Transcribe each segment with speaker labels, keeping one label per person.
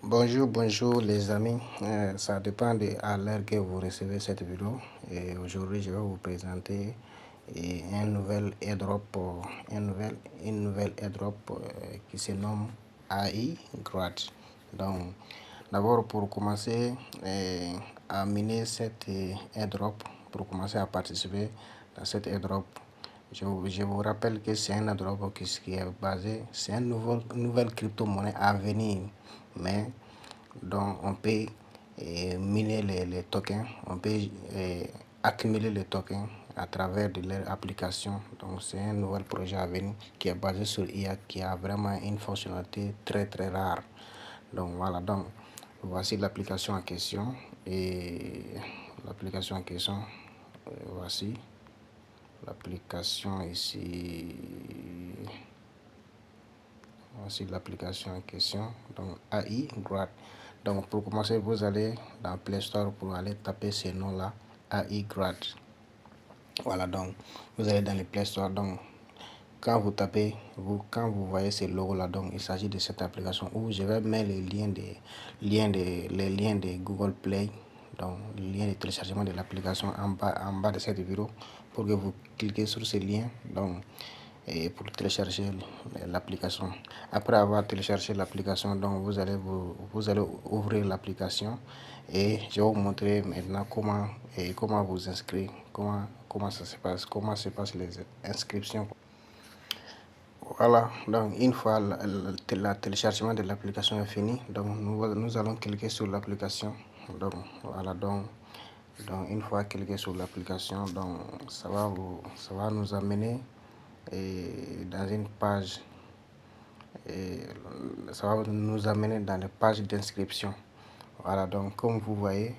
Speaker 1: Bonjour les amis. Ça dépend de à l'heure que vous recevez cette vidéo. Et aujourd'hui, je vais vous présenter un nouvel airdrop, une nouvelle airdrop qui se nomme AI Grad. Donc, d'abord pour commencer à miner cette airdrop, pour commencer à participer dans cette airdrop, je vous rappelle que c'est un airdrop qui est basé, c'est une nouvelle crypto-monnaie à venir, mais donc on peut miner les tokens, on peut accumuler les tokens à travers de leur application. Donc c'est un nouvel projet à venir qui est basé sur IA, qui a vraiment une fonctionnalité très rare. Donc voilà, donc voici l'application en question. Et l'application en question, voici l'application ici. Voici l'application en question, donc AI Grad. Donc pour commencer, vous allez dans Play Store pour aller taper ce nom-là, AI Grad. Voilà, donc vous allez dans le Play Store. Donc quand vous tapez, quand vous voyez ce logo-là, donc il s'agit de cette application où je vais mettre les liens de Google Play, donc le lien de téléchargement de l'application en bas de cette vidéo pour que vous cliquez sur ce lien. Donc et pour télécharger l'application. Après avoir téléchargé l'application, donc vous allez ouvrir l'application et je vais vous montrer maintenant comment vous inscrire, comment ça se passe, comment se passent les inscriptions. Voilà, donc une fois le téléchargement de l'application est fini, donc nous allons cliquer sur l'application. Donc voilà, donc une fois cliqué sur l'application, donc ça va nous amener dans une page, et ça va nous amener dans les pages d'inscription. Voilà, donc comme vous voyez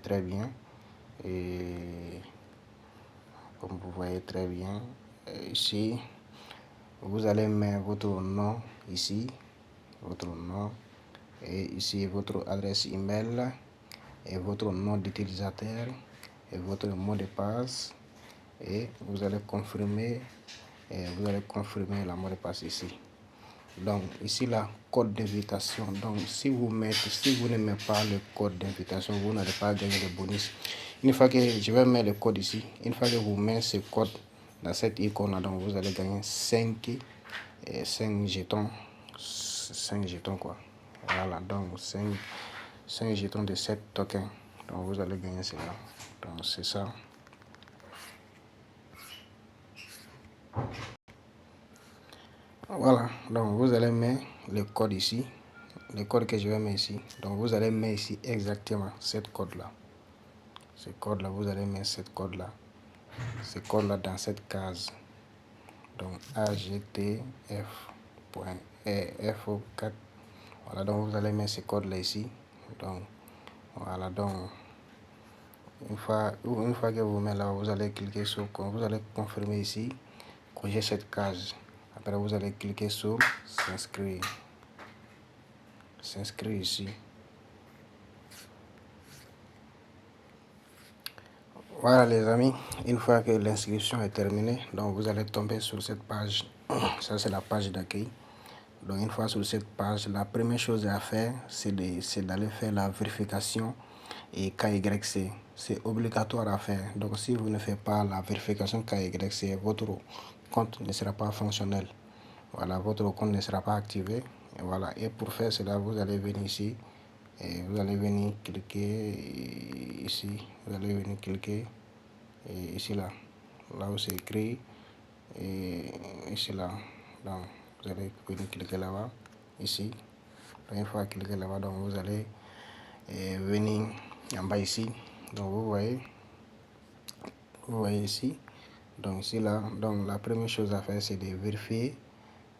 Speaker 1: très bien, et comme vous voyez très bien, ici vous allez mettre votre nom ici, votre nom, et ici votre adresse email et votre nom d'utilisateur et votre mot de passe, et vous allez confirmer la mot de passe ici. Donc ici la code d'invitation. Donc si vous ne mettez pas le code d'invitation, vous n'allez pas gagner de bonus. Une fois que je vais mettre le code ici, une fois que vous mettez ce code dans cette icône, donc vous allez gagner 5 jetons, 5 jetons quoi. Voilà, donc 5 jetons de 7 tokens. Donc vous allez gagner cela. Donc c'est ça. Voilà, donc vous allez mettre le code ici, le code que je vais mettre ici. Donc vous allez mettre ici exactement cette code là. Ce code là, vous allez mettre cette code là. Ce code là dans cette case. Donc AGTF.FO4. Voilà, donc vous allez mettre ce code là ici. Donc voilà, donc une fois que vous mettez là, vous allez cliquer sur, vous allez confirmer ici que j'ai cette case. Après vous allez cliquer sur s'inscrire ici. Voilà les amis, une fois que l'inscription est terminée, donc vous allez tomber sur cette page. Ça c'est la page d'accueil. Donc une fois sur cette page, la première chose à faire, c'est d'aller faire la vérification et KYC. C'est obligatoire à faire. Donc si vous ne faites pas la vérification KYC, votre compte ne sera pas fonctionnel. Voilà, votre compte ne sera pas activé. Et voilà, et pour faire cela, vous allez venir ici. Et vous allez venir cliquer ici. Vous allez venir cliquer ici là où c'est écrit, et ici là. Donc vous allez venir cliquer là-bas, ici. Donc, une fois cliquer là-bas, donc vous allez venir en bas ici. Donc vous voyez ici. Donc ici là, donc la première chose à faire, c'est de vérifier.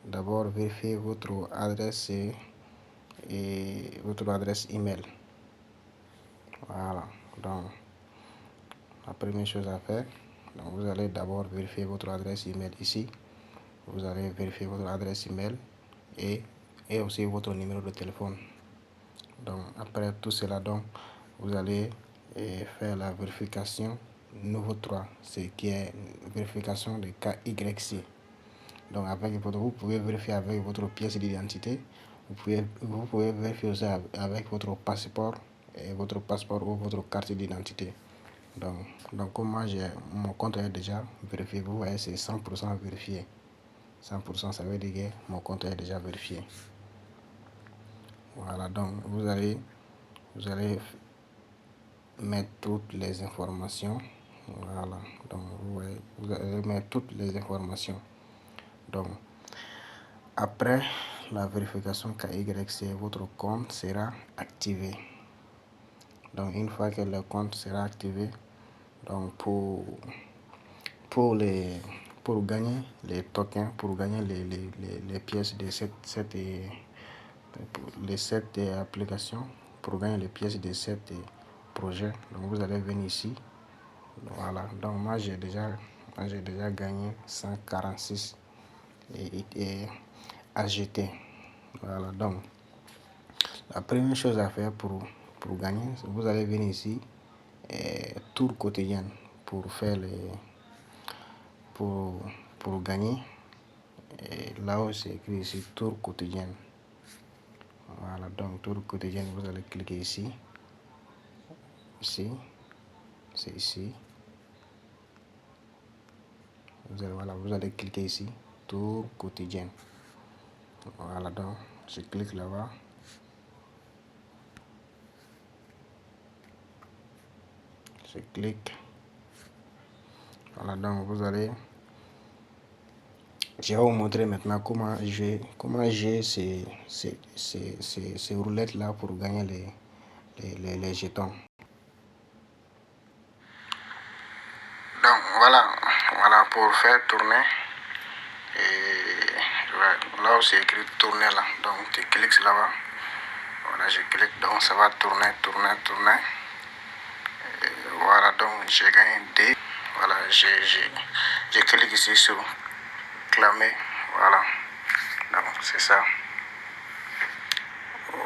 Speaker 1: D'abord vérifier votre adresse et votre adresse email. Voilà, donc la première chose à faire, donc vous allez d'abord vérifier votre adresse email ici. Vous allez vérifier votre adresse email et aussi votre numéro de téléphone. Donc après tout cela, donc vous allez faire la vérification niveau 3, ce qui est vérification de KYC. Donc avec vous pouvez vérifier avec votre pièce d'identité Vous pouvez vérifier aussi avec votre passeport ou votre carte d'identité. Donc comme moi, mon compte est déjà vérifié. Vous voyez, c'est 100% vérifié. 100%, ça veut dire que mon compte est déjà vérifié. Voilà, donc vous allez mettre toutes les informations. Voilà, donc vous allez mettre toutes les informations. Donc après la vérification KYC, votre compte sera activé. Donc une fois que le compte sera activé, donc pour gagner les tokens, pour gagner les pièces de cette application, pour gagner les pièces de cet projet, donc vous allez venir ici. Voilà, donc moi j'ai déjà gagné 146 et AGT. Voilà, donc la première chose à faire pour gagner, vous allez venir ici, tour quotidien, pour faire pour gagner. Et là où c'est écrit ici tour quotidien. Voilà, donc tour quotidien, vous allez cliquer ici. C'est ici. Vous allez cliquer ici, tour quotidien. Voilà, donc je clique là-bas. Je clique. Voilà, donc je vais vous montrer maintenant comment j'ai ces roulettes là pour gagner les jetons. Donc voilà pour faire tourner. Et là où c'est écrit tourner là, donc tu cliques là-bas. Voilà, je clique, donc ça va tourner. Et voilà, donc j'ai gagné D. Voilà, je clique ici sur clamer. Voilà, donc c'est ça.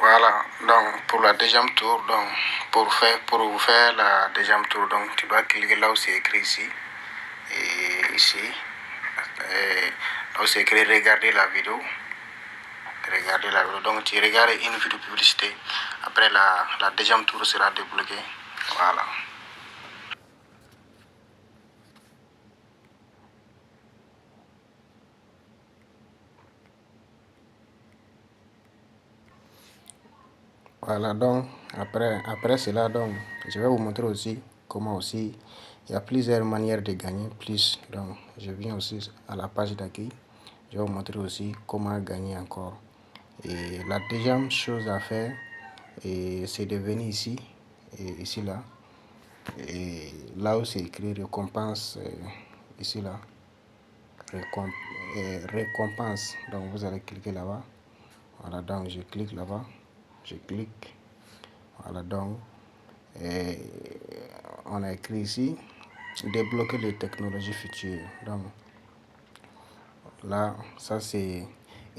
Speaker 1: Voilà, donc pour la deuxième tour, donc pour faire la deuxième tour, donc tu dois cliquer là où c'est écrit ici et ici, et là où c'est écrit regarder la vidéo. Donc tu regardes une vidéo publicité. Après la deuxième tour sera débloquée. Voilà. Voilà, donc après cela, donc je vais vous montrer aussi comment aussi il y a plusieurs manières de gagner plus. Donc je viens aussi à la page d'accueil. Je vais vous montrer aussi comment gagner encore. Et la deuxième chose à faire, c'est de venir ici et ici là. Et là où c'est écrit récompense, ici là, récompense. Donc vous allez cliquer là-bas. Voilà, donc je clique là-bas. Je clique. Voilà, donc on a écrit ici débloquer les technologies futures. Donc là, ça c'est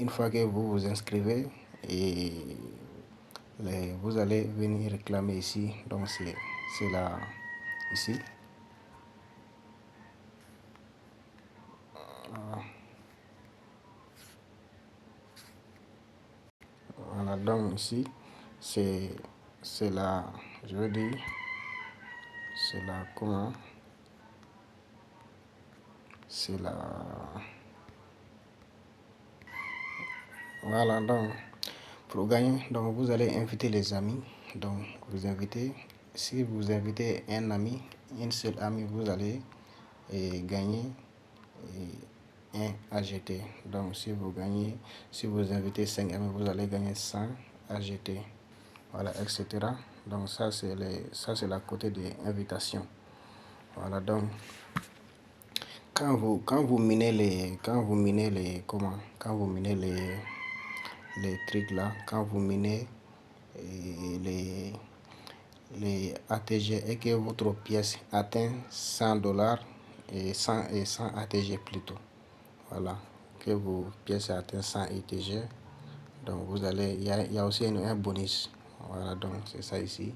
Speaker 1: une fois que vous vous inscrivez et vous allez venir réclamer ici. Donc c'est là ici. Voilà, donc ici c'est la, je veux dire, c'est la comment, c'est la, voilà, donc pour gagner, donc vous allez inviter les amis. Donc vous invitez, si vous invitez un ami, une seule amie, vous allez gagner un AGT. Donc si vous invitez 5 amis, vous allez gagner 100 AGT. Voilà, etc. Donc ça c'est la côté des invitations. Voilà, donc quand vous minez les trucs là, quand vous minez les ATG et que votre pièce atteint 100 dollars et 100 ATG plutôt. Voilà, que vos pièces atteignent 100 ATG. Donc vous allez, il y a aussi un bonus. Voilà, donc c'est ça ici.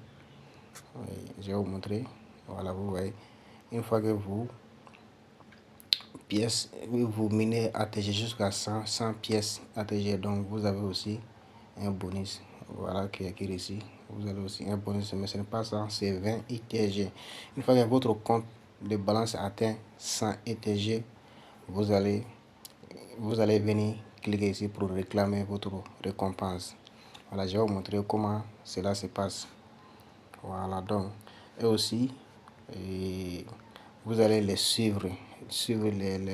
Speaker 1: Oui, je vais vous montrer. Voilà, vous voyez. Une fois que vous minez ATG jusqu'à 100 pièces ATG, donc vous avez aussi un bonus. Voilà qui est écrit ici. Vous avez aussi un bonus, mais ce n'est pas ça, c'est 20 ITG. Une fois que votre compte de balance atteint 100 ITG, vous allez venir cliquer ici pour réclamer votre récompense. Voilà, je vais vous montrer comment cela se passe. Voilà, donc, et aussi, vous allez les suivre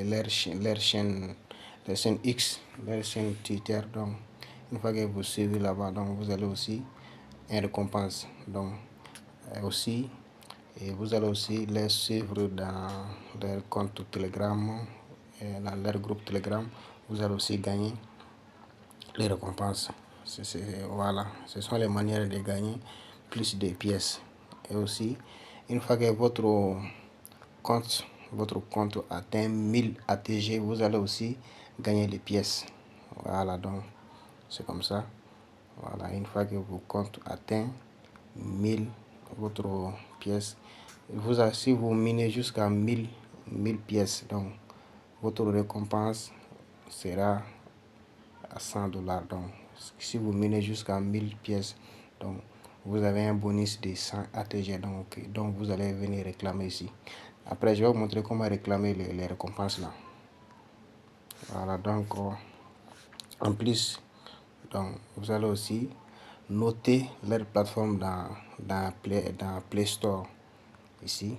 Speaker 1: leur chaîne X, leur chaîne Twitter. Donc, une fois que vous suivez là-bas, donc vous allez aussi une récompense. Donc, aussi, et vous allez aussi les suivre dans leur compte Telegram, dans leur groupe Telegram. Vous allez aussi gagner les récompenses. Voilà, ce sont les manières de gagner plus de pièces. Et aussi, une fois que votre compte atteint 1000 ATG, vous allez aussi gagner les pièces. Voilà, donc c'est comme ça. Voilà, une fois que votre compte atteint 1000 votre pièce, si vous minez jusqu'à 1000 pièces, donc votre récompense sera à 100 $. Donc, si vous minez jusqu'à 1000 pièces, donc vous avez un bonus de 100 ATG. Donc vous allez venir réclamer ici. Après, je vais vous montrer comment réclamer les récompenses là. Voilà, donc en plus, donc vous allez aussi noter leur plateforme dans Play Store. Ici,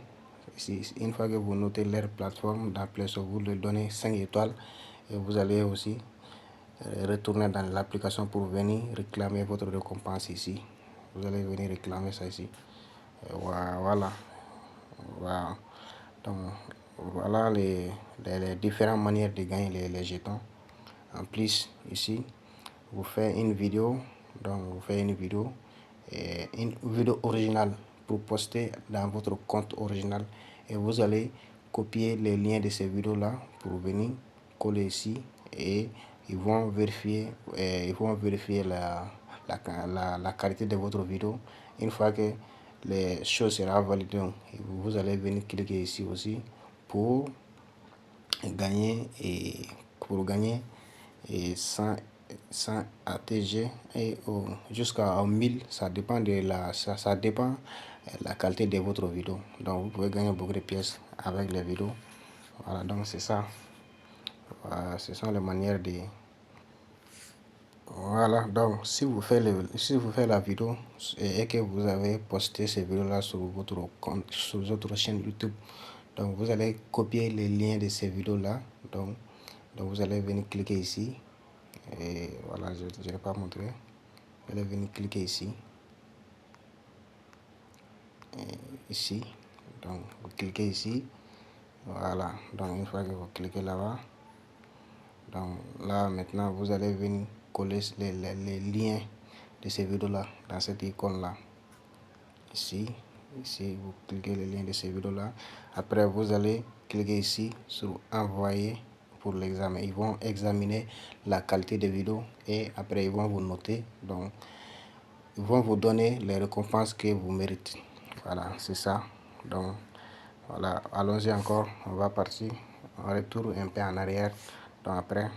Speaker 1: une fois que vous notez leur plateforme dans Play Store, vous leur donnez 5 étoiles et vous allez aussi retourner dans l'application pour venir réclamer votre récompense ici. Vous allez venir réclamer ça ici. Voilà. Voilà. Donc, voilà les différentes manières de gagner les jetons. En plus, ici, vous faites une vidéo. Donc, vous faites une vidéo originale pour poster dans votre compte original. Et vous allez copier les liens de ces vidéos-là pour venir coller ici. Et ils vont vérifier la qualité de votre vidéo. Une fois que les choses seront validées, vous allez venir cliquer ici aussi pour gagner 100 ATG et jusqu'à 1000. Ça dépend de ça dépend la qualité de votre vidéo. Donc vous pouvez gagner beaucoup de pièces avec les vidéos. Voilà, donc c'est ça. Voilà, ce sont les manières de. Voilà, donc si vous faites la vidéo et que vous avez posté ces vidéos là sur votre compte, sur votre chaîne YouTube, donc vous allez copier les liens de ces vidéos là. Donc vous allez venir cliquer ici et voilà, je ne vais pas montrer. Vous allez venir cliquer ici, ici. Donc vous cliquez ici. Voilà, donc une fois que vous cliquez là-bas, donc là maintenant vous allez venir coller les liens de ces vidéos là dans cette icône là. Ici, vous cliquez le lien de ces vidéos là. Après vous allez cliquer ici sur envoyer pour l'examen. Ils vont examiner la qualité de vidéo et après ils vont vous noter. Donc ils vont vous donner les récompenses que vous méritez. Voilà, c'est ça. Donc voilà, allons-y encore. On va partir. On retourne un peu en arrière. Donc après,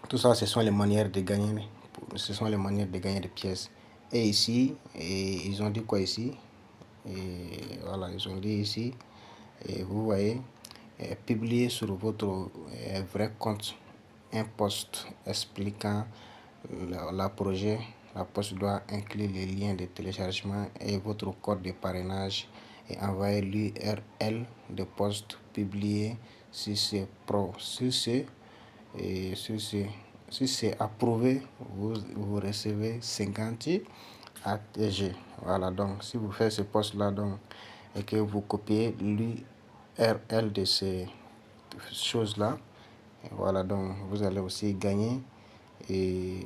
Speaker 1: tout ça, ce sont les manières de gagner. Ce sont les manières de gagner des pièces. Et ici, ils ont dit quoi ici? Et voilà, ils ont dit ici. Et vous voyez, publier sur votre vrai compte un post expliquant la projet. La poste doit inclure les liens de téléchargement et votre code de parrainage et envoyer l'URL de poste publié si c'est pro. Si c'est approuvé, vous recevez 50 ATG. Voilà, donc si vous faites ce poste là donc, et que vous copiez l'URL de ces choses là, voilà, donc vous allez aussi gagner et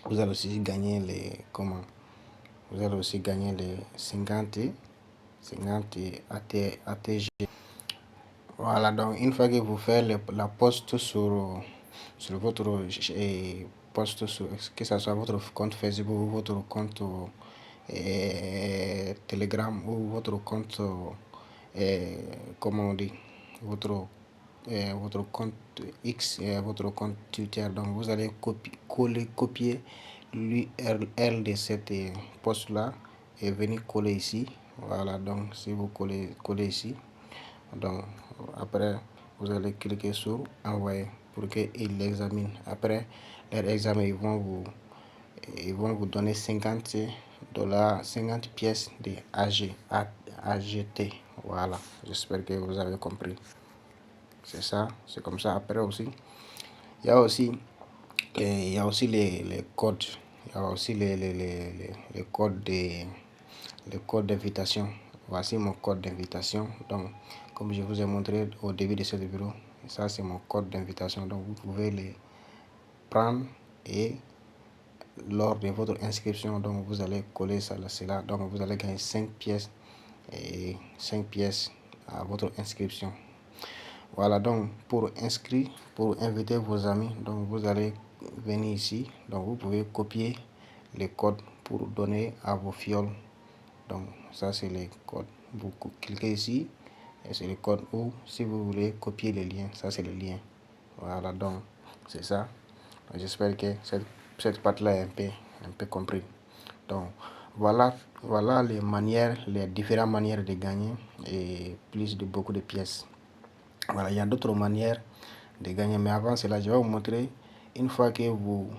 Speaker 1: vous allez aussi gagner vous allez aussi gagner les 50 ATG. Voilà, donc une fois que vous faites la poste sur votre poste, que ce soit votre compte Facebook ou votre compte Telegram ou votre compte, comment on dit, votre votre compte X et votre compte Twitter. Donc vous allez copier l'URL de cette poste-là et venir coller ici. Voilà, donc si vous collez ici, donc après vous allez cliquer sur envoyer pour qu'ils l'examinent. Après leur examen, ils vont vous donner 50 dollars, 50 pièces de AGT. Voilà, j'espère que vous avez compris. C'est ça, c'est comme ça. Après aussi, il y a aussi, les codes. Il y a aussi les codes les codes d'invitation. Voici mon code d'invitation. Donc, comme je vous ai montré au début de cette vidéo, ça c'est mon code d'invitation. Donc, vous pouvez les prendre et lors de votre inscription, donc vous allez coller ça là. Donc, vous allez gagner 5 pièces et 5 pièces à votre inscription. Voilà, donc pour inscrire, pour inviter vos amis, donc vous allez venir ici. Donc vous pouvez copier les codes pour donner à vos fioles. Donc ça c'est les codes. Vous cliquez ici et c'est les codes. Ou si vous voulez copier les liens, ça c'est le lien. Voilà, donc c'est ça. J'espère que cette partie-là est un peu compris. Donc voilà les différentes manières de gagner et beaucoup de pièces. Voilà, il y a d'autres manières de gagner, mais avant cela, je vais vous montrer une fois que vous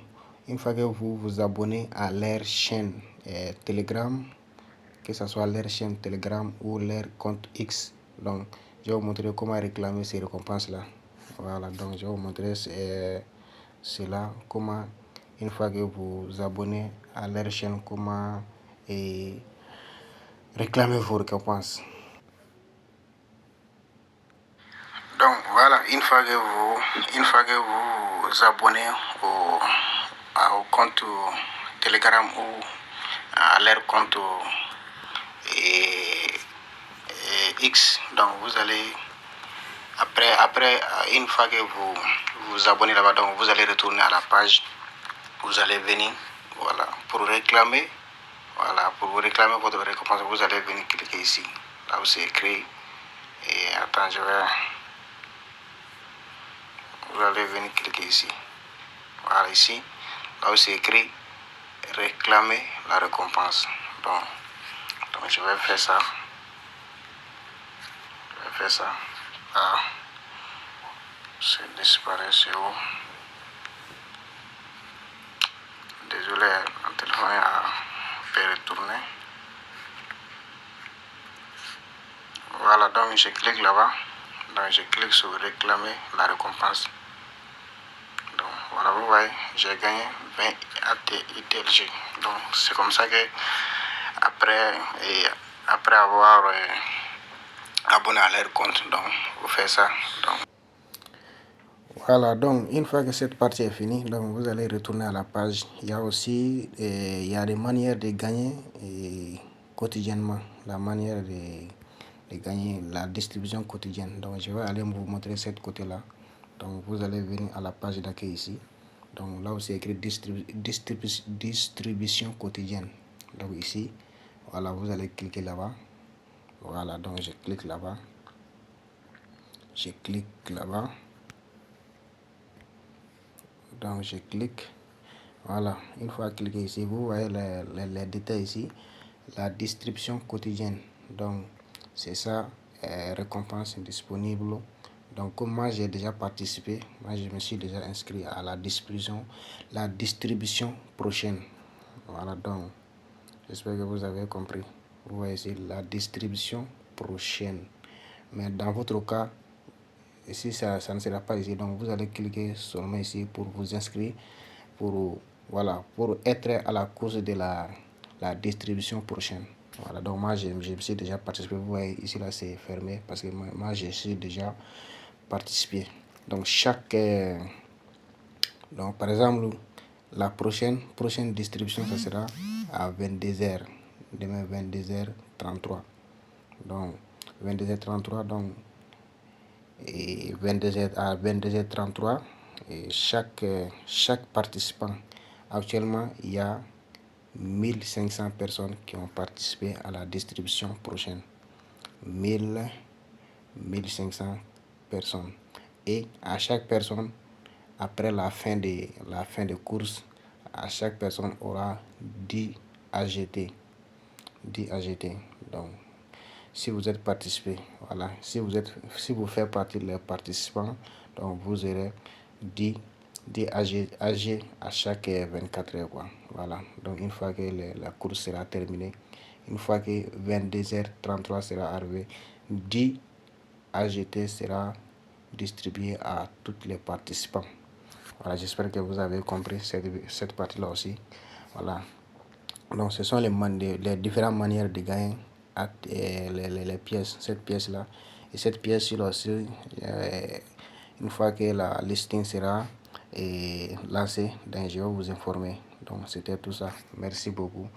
Speaker 1: vous abonnez à leur chaîne Telegram, que ce soit leur chaîne Telegram ou leur compte X. Donc, je vais vous montrer comment réclamer ces récompenses-là. Voilà, donc je vais vous montrer cela, comment, une fois que vous vous abonnez à leur chaîne, comment réclamer vos récompenses. Donc voilà, une fois que vous vous abonnez au compte Telegram ou à leur compte X, donc vous allez après une fois que vous vous abonnez là-bas, donc vous allez retourner à la page, vous allez venir, voilà, pour réclamer votre récompense, vous allez venir cliquer ici, là où c'est écrit, et attends, vous allez venir cliquer ici, voilà, ici, là où c'est écrit réclamer la récompense. Donc je vais faire ça. Ah, c'est disparaît, c'est où? Désolé, le téléphone a fait retourner. Voilà, donc je clique là-bas. Donc je clique sur réclamer la récompense. Donc voilà, vous voyez, j'ai gagné 20 ATITLG. Donc c'est comme ça que après avoir abonné à leur compte, donc vous faites ça. Donc voilà, donc une fois que cette partie est finie, donc vous allez retourner à la page. Il y a aussi il y a des manières de gagner quotidiennement, la manière de gagner la distribution quotidienne. Donc je vais aller vous montrer cette côté-là. Donc vous allez venir à la page d'accueil ici. Donc là où c'est écrit distribution quotidienne. Donc ici, voilà, vous allez cliquer là-bas. Voilà, donc je clique là-bas. Donc je clique. Voilà, une fois cliqué ici, vous voyez les détails ici. La distribution quotidienne. Donc c'est ça, récompense disponible. Donc comme moi j'ai déjà participé, moi je me suis déjà inscrit à la distribution prochaine. Voilà, donc j'espère que vous avez compris. Vous voyez ici la distribution prochaine. Mais dans votre cas, ici ça ne sera pas ici, donc vous allez cliquer seulement ici pour vous inscrire, pour être à la course de la distribution prochaine. Voilà, donc moi je me suis déjà participé. Vous voyez ici là c'est fermé parce que moi je suis déjà participé. Donc donc par exemple la prochaine distribution ça sera à 22h, demain 22h33. Donc 22h33, donc et 22h à 22h33, et chaque participant, actuellement il y a 1500 personnes qui ont participé à la distribution prochaine. 1500 personnes. Et à chaque personne, après la fin de course, à chaque personne aura 10 AGT. 10 AGT. Donc, si vous êtes participé, voilà, si vous faites partie des participants, donc vous aurez 10 AG à chaque 24 heures, quoi. Voilà. Donc, une fois que la course sera terminée, une fois que 22h33 sera arrivé, 10 AGT sera distribué à tous les participants. Voilà, j'espère que vous avez compris cette partie-là aussi. Voilà. Donc, ce sont les différentes manières de gagner les pièces, cette pièce-là. Et cette pièce-là aussi, une fois que la listing sera lancée, je vais vous informer. Donc, c'était tout ça. Merci beaucoup.